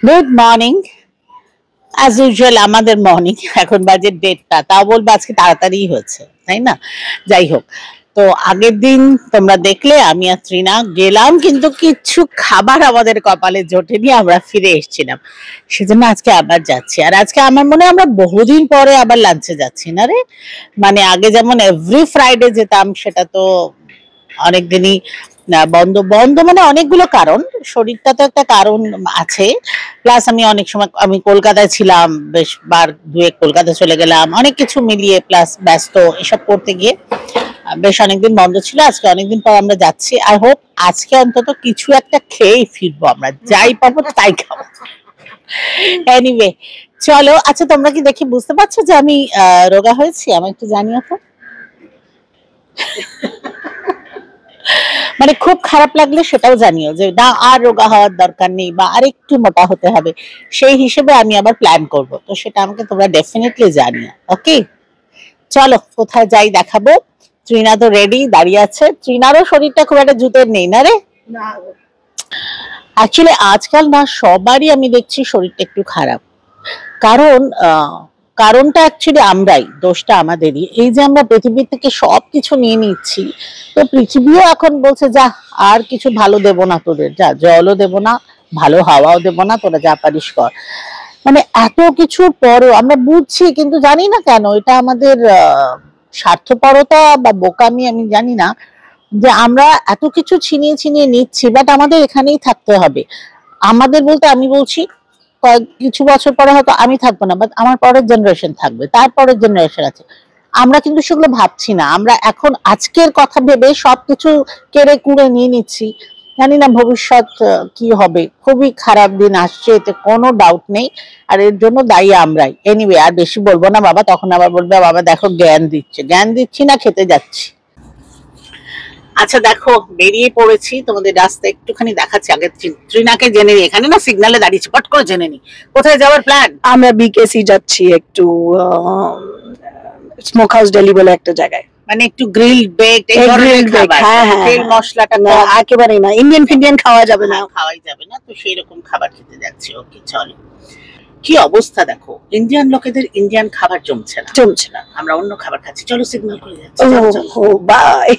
Good morning. As usual আমাদের morning, এখন বাজে 1:30, তাও বলবো আজকে তাড়াতাড়ি হয়েছে, তাই না? যাই হোক, তো আগের দিন তোমরা দেখলে আমি আর ত্রিনা গেলাম, কিন্তু কিছু খাবার আমাদের কপালে জোটেনি, আমরা ফিরে এসেছিলাম। সেজন্য আজকে আবার যাচ্ছি। আর আজকে আমার মনে হয় আমরা বহুদিন পরে আবার লাঞ্চে যাচ্ছি না রে। মানে আগে যেমন এভরি ফ্রাইডে যেতাম, সেটা তো অনেকদিনই বন্ধ বন্ধ মানে অনেকগুলো কারণ, শরীরটা তো একটা কারণ আছে, প্লাস আমি অনেক সময় আমি কলকাতায় ছিলাম, বেশ বার দুয়েক কলকাতা চলে গেলাম, অনেক কিছু মিলিয়ে প্লাস ব্যস্ত এসব করতে গিয়ে বেশ অনেকদিন বন্ধ ছিল। আজকে অনেকদিন পর আমরা যাচ্ছি। আই হোপ আজকে অন্তত কিছু একটা খেয়েই ফিরবো, আমরা যাই পাবো তাই খাবো। এনিওয়ে চলো। আচ্ছা, তোমরা কি দেখে বুঝতে পারছো যে আমি রোগা হয়েছি? আমার একটু জানিও তো। মানে খুব খারাপ লাগলে সেটাও জানিও যে না, আর রোগা হওয়ার দরকার নেই বা আর একটু মোটা হতে হবে, সেই হিসেবে আমি আবার প্ল্যান করব। তো সেটা আমাকে তোমরা ডেফিনেটলি জানিও। ওকে, চলো কোথায় যাই দেখাবো। ত্রিনা তো রেডি দাঁড়িয়ে আছে। ত্রিনারও শরীরটা খুব একটা জুতের নেই না রে। অ্যাকচুয়ালি আজকাল না সবারই আমি দেখছি শরীরটা একটু খারাপ। কারণ কারণটা অ্যাকচুয়ালি আমরাই, দোষটা আমাদেরই। এই যে আমরা পৃথিবী থেকে সবকিছু নিয়ে নিচ্ছি, তো পৃথিবীও এখন বলছে যা, আর কিছু ভালো দেব না তোদের, যা জলও দেব না, ভালো হাওয়াও দেব না, তোরা যা পারিস কর। মানে এত কিছুর পরেও আমরা বুঝছি, কিন্তু জানি না কেন এটা আমাদের স্বার্থপরতা বা বোকামি, আমি জানি না, যে আমরা এত কিছু ছিনিয়ে ছিনিয়ে নিচ্ছি, বাট আমাদের এখানেই থাকতে হবে। আমাদের বলতে আমি বলছি কিছু বছর পরে হয়তো আমি থাকবো না, বাট আমার পরের জেনারেশন থাকবে, তারপরের জেনারেশন আছে। আমরা কিন্তু সেগুলো ভাবছি না, আমরা এখন আজকের কথা ভেবে সবকিছু কেড়ে কুড়ে নিয়ে নিচ্ছি। জানি না ভবিষ্যৎ কি হবে, খুবই খারাপ দিন আসছে, এতে কোনো ডাউট নেই। আর এর জন্য দায়ী আমরাই। এনিওয়ে আর বেশি বলবো না বাবা, তখন আবার বলবে বাবা দেখো জ্ঞান দিচ্ছে। জ্ঞান দিচ্ছি না, খেতে যাচ্ছি। আচ্ছা দেখো, বেরিয়ে পড়েছি, তোমাদের রাস্তা একটুখানি দেখাচ্ছি। আগে ত্রিনাকে জেনে নি, এখানে না সিগনালে দাঁড়িয়েছি, পট করে জেনে নি কোথায় যাওয়ার প্ল্যান। আমরা বিকেসি যাচ্ছি একটু স্মোক হাউস ডেলি বলে একটা জায়গায়। মানে একটু গ্রিল বেকড এই ধরনের খাবার, তেল মশলাটা না একেবারে না, ইন্ডিয়ান ফিন্ডিয়ান খাওয়া যাবে না, খাওয়াই যাবে না, তো সেই রকম খাবার খেতে যাচ্ছি। ওকে চলো। কি অবস্থা দেখো, ইন্ডিয়ান লোকেদের ইন্ডিয়ান খাবার জমছে না, আমরা অন্য খাবার খাচ্ছি। চলো সিগন্যাল করে যাচ্ছি। ও বাই।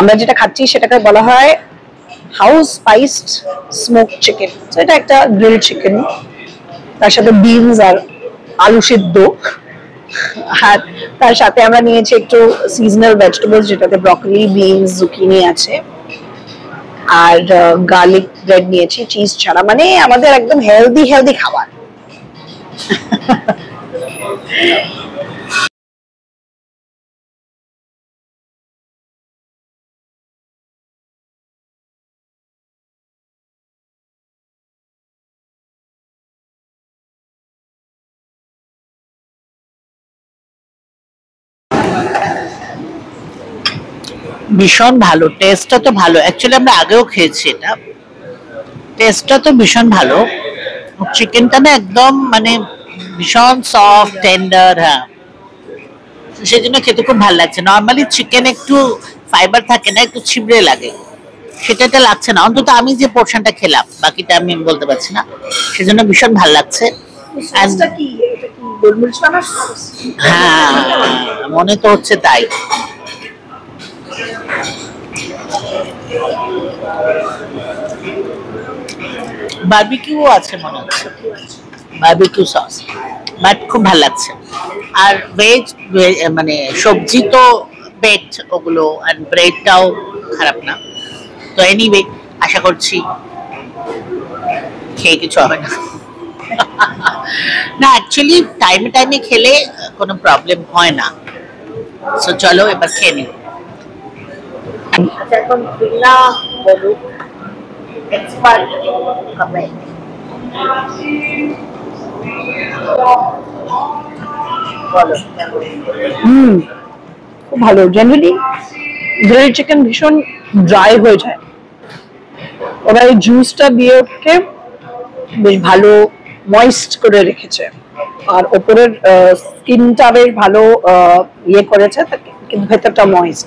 আমরা যেটা খাচ্ছি সেটাকে বলা হয় হাউস স্পাইসড স্মোক চিকেন। তো এটা একটা গ্রিল চিকেন, তার সাথে বিনস আর আলু সিদ্ধ, আর তার সাথে আমরা নিয়েছি একটু সিজনাল ভেজিটেবলস, যেটাতে ব্রকলি, বিনস, জুকিনি আছে। আর গার্লিক ব্রেড নিয়েছি চিজ ছাড়া, মানে আমাদের একদম হেলদি হেলদি খাবার। ভীষণ ভালো, টেস্টটা তো ভালো। অ্যাকচুয়ালি আমরা আগেও খেয়েছি এটা, টেস্টটা তো ভীষণ ভালো। চিকেনটা না একদম মানে ভীষণ সফট টেন্ডার, হ্যাঁ, সেই জন্য খেতে খুব ভালো লাগছে। নর্মালি চিকেন একটু ফাইবার থাকে না, একটু ছিবড়ে লাগে, সেটা লাগছে না, অন্তত আমি যে পোর্শনটা খেলাম, বাকিটা আমি বলতে পারছি না, সেজন্য ভীষণ ভালো লাগছে। হ্যাঁ, মনে তো হচ্ছে তাই। বারবিকিউ আছে মনে হচ্ছে, বারবিকিউ সস, বাট খুব ভালো লাগছে। আর ভেজ মানে সবজি তো বেট ওগুলো, আর ব্রেডটাও খারাপ না। তো এনিওয়ে আশা করছি খেয়ে কিছু হবে না। না, অ্যাকচুয়ালি টাইমে টাইমে খেলে কোনো প্রবলেম হয় না। সো চলো এবার খেয়ে নিই। আচ্ছা, এখন বিনা বলুক এক্সপার্ট কমেন্ট। খুব ভালো। জেনারেলি গ্রিল চিকেন ভীষণ ড্রাই হয়ে যায়, ওরা এই জুসটা দিয়ে ওকে বেশ ভালো ময়েস্ট করে রেখেছে, আর ওপরের স্কিনটা বেশ ভালো ইয়ে করেছে, কিন্তু ভেতরটা ময়েস্ট।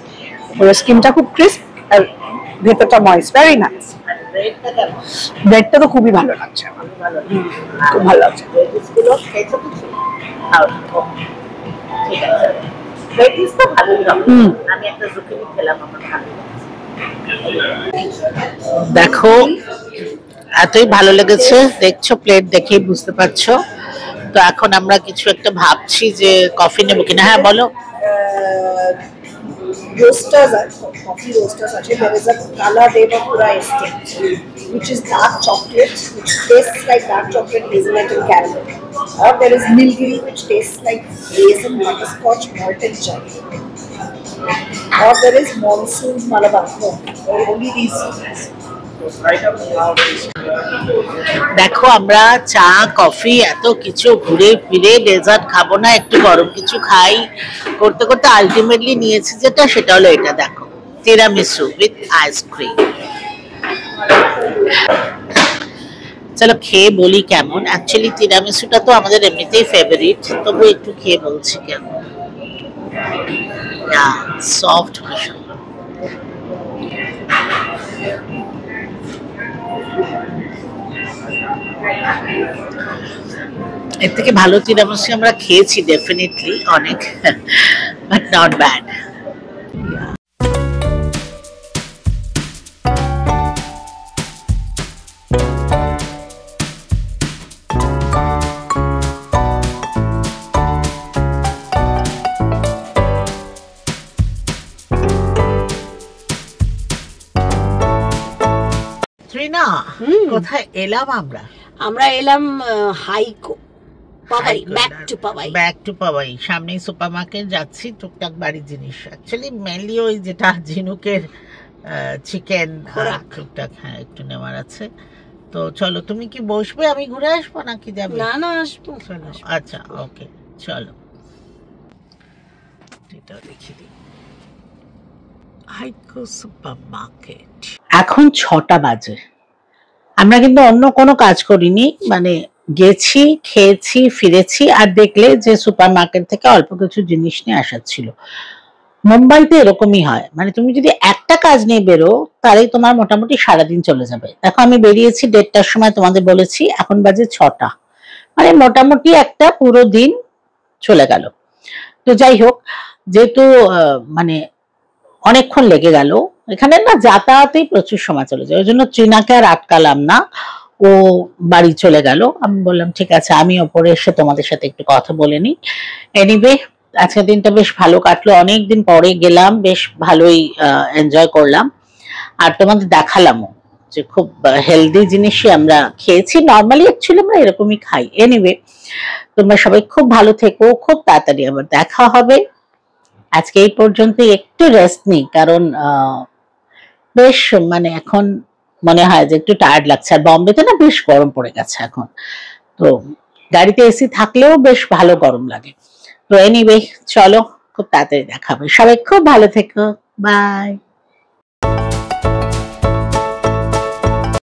ওপরের স্কিনটা খুব ক্রিস্প আর ভেতরটা ময়েস্ট, ভেরি নাইস। ব্রেডটা তো খুবই ভালো লাগছে আমার, খুব ভালো লাগছে। দেখো এতই ভালো লেগেছে, দেখছো প্লেট দেখেই বুঝতে পারছো। তো এখন আমরা কিছু একটা ভাবছি যে কফি নেবো কিনা। হ্যাঁ বলো। Roasters are coffee roasters. Actually, there is a Kala Devapura estate, which is dark chocolate, which tastes like dark chocolate, hazelnut, and caramel. Or there is Nilgiri, which tastes like raisin, butterscotch, malt, and cherry. Or there is Monsoon Malabar. No, only these. দেখো আমরা চা coffee এত কিছু ঘুরে ফিরে dessert খাবো না, একটু গরম কিছু খাই করতে করতে আলটিমেটলি নিয়েছি যেটা, সেটা হলো এটা। দেখো, তিরামিসু উইথ আইসক্রিম। চলো খেয়ে বলি কেমন। অ্যাকচুয়ালি তিরামিসুটা তো আমাদের এমনিতেই ফেভারিট, তবু একটু খেয়ে বলছি কেমন। সফট ভীষণ। এর থেকে ভালো তিরামিসু আমরা খেয়েছি ডেফিনেটলি অনেক, বাট নট ব্যাড। ত্রিনা, কোথায় এলাম আমরা? আমরা এলাম হাইকো পাওয়াই, ব্যাক টু পাওয়াই। সামনেই সুপার মার্কেট যাচ্ছি, টুকটাক বাড়ির জিনিস, অ্যাকচুয়ালি মেনলি ওই যেটা ঝিনুকের চিকেন টুকটাক, হ্যাঁ একটু নেওয়ার আছে। তো চলো, তুমি কি বসবে, আমি ঘুরে আসবো নাকি যাবে? না না, আসবো। আচ্ছা ওকে, চলো এটা দেখি দিই। Haiko super market. এখন 6টা বাজে, আমরা কিন্তু অন্য কোনো কাজ করিনি, মানে গেছি, খেয়েছি, ফিরেছি, আর দেখলে যে সুপার মার্কেট থেকে অল্প কিছু জিনিস নিয়ে আসার ছিল। মুম্বাইতে এরকমই হয়, মানে তুমি যদি একটা কাজ নিয়ে বেরো তাহলেই তোমার মোটামুটি সারাদিন চলে যাবে। দেখো আমি বেরিয়েছি 1:30টার সময়, তোমাদের বলেছি, এখন বাজে 6টা, মানে মোটামুটি একটা পুরো দিন চলে গেল। তো যাই হোক, যেহেতু মানে অনেকক্ষণ লেগে গেল, এখানে না যাতায়াতেই প্রচুর সময় চলে যায়, ওই জন্য ত্রিনাকে আর আটকালাম না, ও বাড়ি চলে গেল। আমি বললাম ঠিক আছে, আমি ওপরে এসে তোমাদের সাথে একটু কথা বলে নিই। এনিওয়ে আজকের দিনটা বেশ ভালো কাটলো, অনেকদিন পরে গেলাম, বেশ ভালোই এনজয় করলাম। আর তোমাদের দেখালামও যে খুব হেলদি জিনিসই আমরা খেয়েছি। নর্মালি অ্যাকচুয়ালি আমরা এরকমই খাই। এনিওয়ে, তোমরা সবাই খুব ভালো থেকো, খুব তাড়াতাড়ি আবার দেখা হবে। আজকে এই পর্যন্ত, একটু রেস্ট নিই, কারণ বেশ মানে এখন মনে হয় যে একটু টায়ার্ড লাগছে। আর বম্বেতে না বেশ গরম পড়ে গেছে এখন, তো গাড়িতে এসি থাকলেও বেশ ভালো গরম লাগে। তো এনিওয়ে, চলো খুব তাড়াতাড়ি দেখা হবে। সবাই খুব ভালো থেকো, বাই।